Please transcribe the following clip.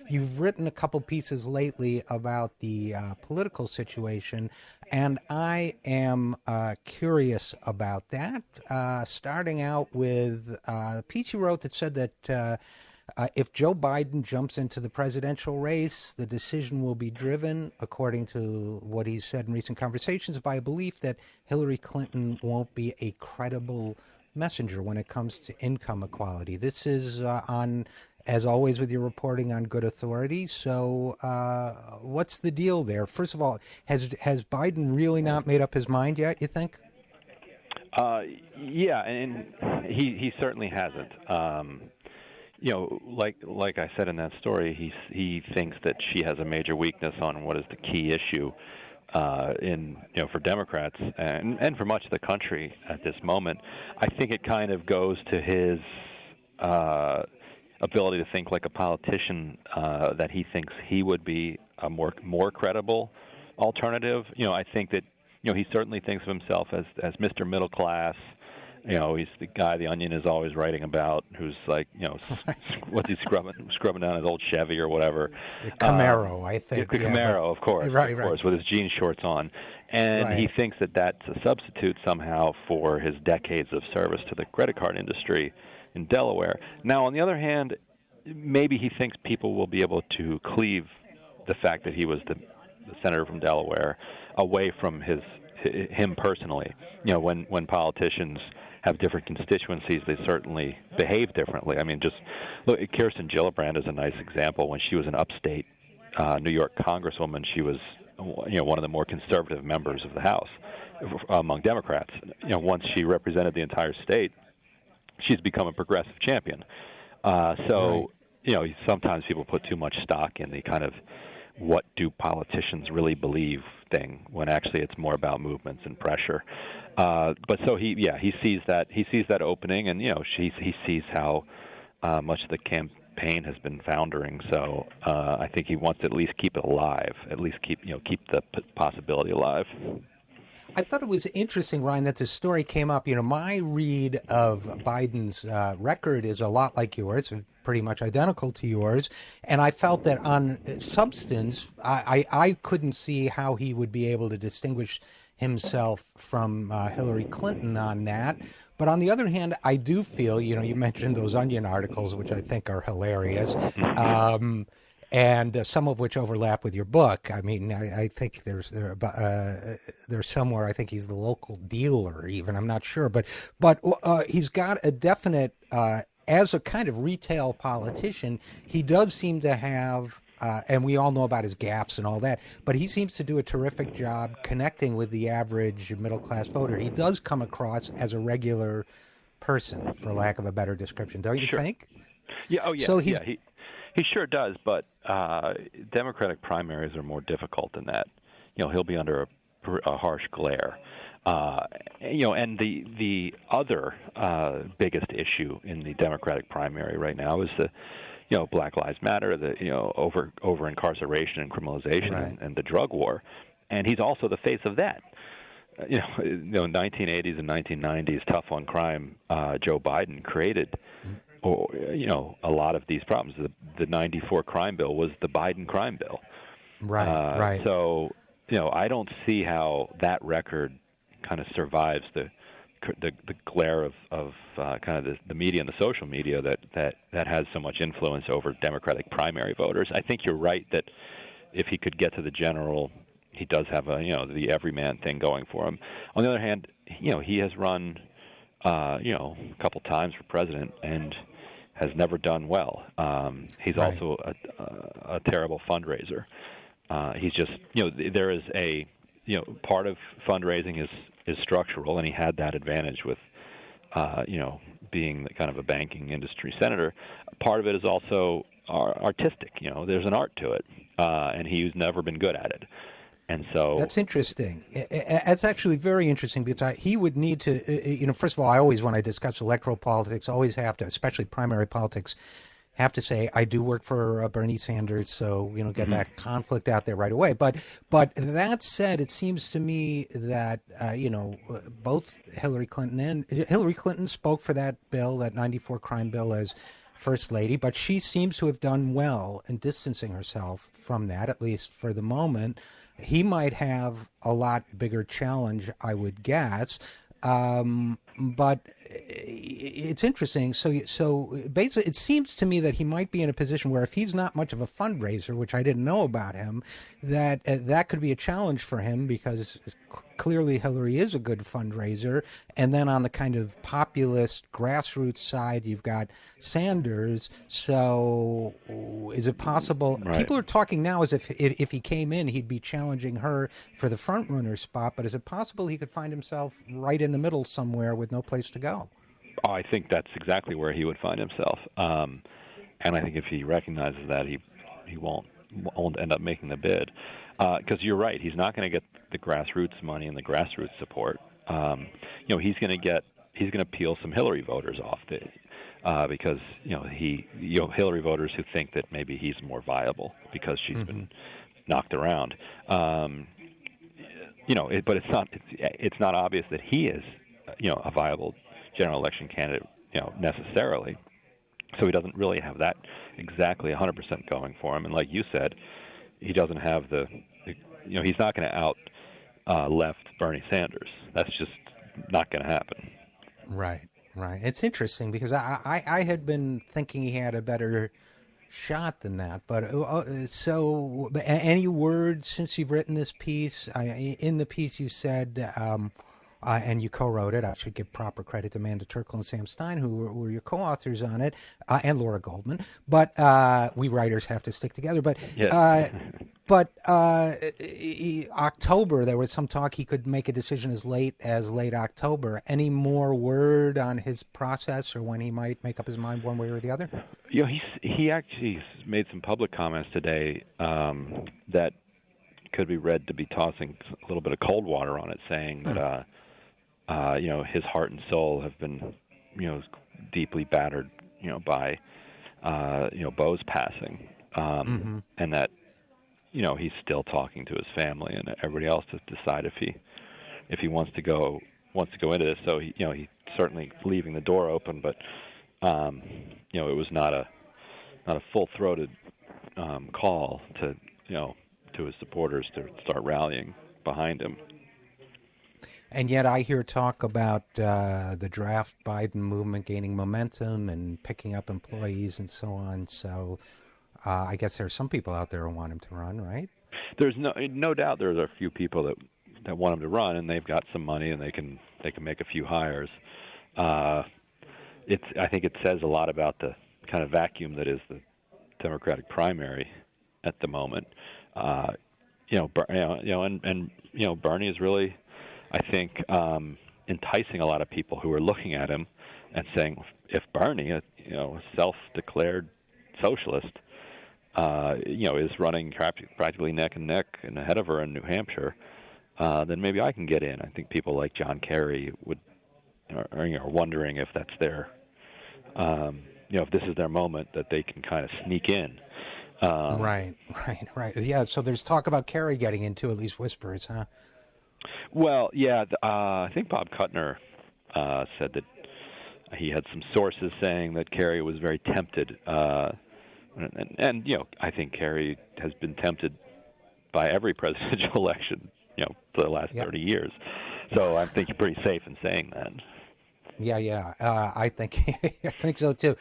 You've written a couple pieces lately about the political situation, and I am curious about that. Starting out with a piece you wrote that said that if Joe Biden jumps into the presidential race, the decision will be driven, according to what he's said in recent conversations, by a belief that Hillary Clinton won't be a credible messenger when it comes to income equality. This is on, as always, with your reporting on good authority. So, what's the deal there? First of all, has Biden really not made up his mind yet, you think? Yeah, and he certainly hasn't. Like I said in that story, he thinks that she has a major weakness on what is the key issue for Democrats and for much of the country at this moment. I think it kind of goes to his ability to think like a politician, that he thinks he would be a more credible alternative. I think that he certainly thinks of himself as Mr. Middle Class. He's the guy the Onion is always writing about, who's like, what's he scrubbing down his old Chevy or whatever. The Camaro, I think. The Camaro, of course, right, with his jean shorts on. And he thinks that that's a substitute somehow for his decades of service to the credit card industry in Delaware. Now, on the other hand, maybe he thinks people will be able to cleave the fact that he was the senator from Delaware away from him personally. When politicians have different constituencies, they certainly behave differently. I mean, just look, Kirsten Gillibrand is a nice example. When she was an upstate New York congresswoman, she was one of the more conservative members of the House among Democrats. Once she represented the entire state, she's become a progressive champion. Sometimes people put too much stock in the kind of what do politicians really believe thing, when actually it's more about movements and pressure. But so he sees that opening, and he sees how much the campaign has been foundering. So I think he wants to at least keep it alive, at least keep the possibility alive. I thought it was interesting, Ryan, that this story came up. My read of Biden's record is a lot like yours, pretty much identical to yours. And I felt that on substance, I couldn't see how he would be able to distinguish himself from Hillary Clinton on that. But on the other hand, I do feel, you mentioned those Onion articles, which I think are hilarious. And some of which overlap with your book. I mean, I think there's somewhere. I think he's the local dealer, even. I'm not sure, but he's got a definite, as a kind of retail politician, he does seem to have, and we all know about his gaffes and all that, but he seems to do a terrific job connecting with the average middle class voter. He does come across as a regular person, for lack of a better description, don't you think? Yeah. Oh, yeah. So he sure does, but Democratic primaries are more difficult than that. He'll be under a harsh glare. And the other biggest issue in the Democratic primary right now is the Black Lives Matter, the over incarceration and criminalization, and the drug war, and he's also the face of that. 1980s and 1990s tough on crime. Joe Biden created. A lot of these problems. The 94 crime bill was the Biden crime bill. Right. So, I don't see how that record kind of survives the glare of kind of the media and the social media that has so much influence over Democratic primary voters. I think you're right that if he could get to the general, he does have the everyman thing going for him. On the other hand, he has run a couple times for president and has never done well. He's also a terrible fundraiser. He's just, there is a, part of fundraising is structural, and he had that advantage with, being kind of a banking industry senator. Part of it is also artistic. There's an art to it, and he's never been good at it. And so that's interesting. That's actually very interesting, because he would need to, first of all, I always, when I discuss electoral politics, always have to, especially primary politics, have to say I do work for Bernie Sanders, so get that conflict out there right away. But that said, it seems to me that both Hillary Clinton spoke for that bill, that 94 crime bill, as first lady, but she seems to have done well in distancing herself from that, at least for the moment. He might have a lot bigger challenge, I would guess. But it's interesting. So basically, it seems to me that he might be in a position where if he's not much of a fundraiser, which I didn't know about him, that that could be a challenge for him because clearly Hillary is a good fundraiser. And then on the kind of populist grassroots side, you've got Sanders. So is it possible? Right. People are talking now as if he came in, he'd be challenging her for the front runner spot. But is it possible he could find himself right in the middle somewhere with no place to go? Oh, I think that's exactly where he would find himself. And I think if he recognizes that, he won't end up making the bid. Because you're right, he's not going to get the grassroots money and the grassroots support. He's going to peel some Hillary voters off because Hillary voters who think that maybe he's more viable because she's been knocked around. But it's not obvious that he is a viable general election candidate necessarily. So he doesn't really have that exactly 100% going for him. And like you said, he doesn't have he's not going to out left Bernie Sanders. That's just not going to happen. Right. It's interesting because I had been thinking he had a better shot than that. But so any word since you've written this piece? In the piece you said, and you co-wrote it. I should give proper credit to Amanda Turkle and Sam Stein, who were your co-authors on it, and Laura Goldman. But we writers have to stick together. But yes. October, there was some talk he could make a decision as late as late October. Any more word on his process or when he might make up his mind one way or the other? He actually made some public comments today that could be read to be tossing a little bit of cold water on it, saying that his heart and soul have been deeply battered by Bo's passing, and that he's still talking to his family and everybody else to decide if he wants to go into this. So he's certainly leaving the door open, but it was not a full-throated call to his supporters to start rallying behind him. And yet I hear talk about the draft Biden movement gaining momentum and picking up employees and so on. So I guess there are some people out there who want him to run, right? There's no doubt there's a few people that want him to run, and they've got some money and they can make a few hires. I think it says a lot about the kind of vacuum that is the Democratic primary at the moment. Bernie is really, I think, enticing a lot of people who are looking at him and saying, if Bernie, a self-declared socialist, is running practically neck and neck and ahead of her in New Hampshire, then maybe I can get in. I think people like John Kerry are wondering if that's their, if this is their moment that they can kind of sneak in. Right. Yeah, so there's talk about Kerry getting into, at least whispers, huh? Well, yeah, I think Bob Kuttner said that he had some sources saying that Kerry was very tempted, and I think Kerry has been tempted by every presidential election, for the last 30 years. So I think you're pretty safe in saying that. Yeah, I think so too.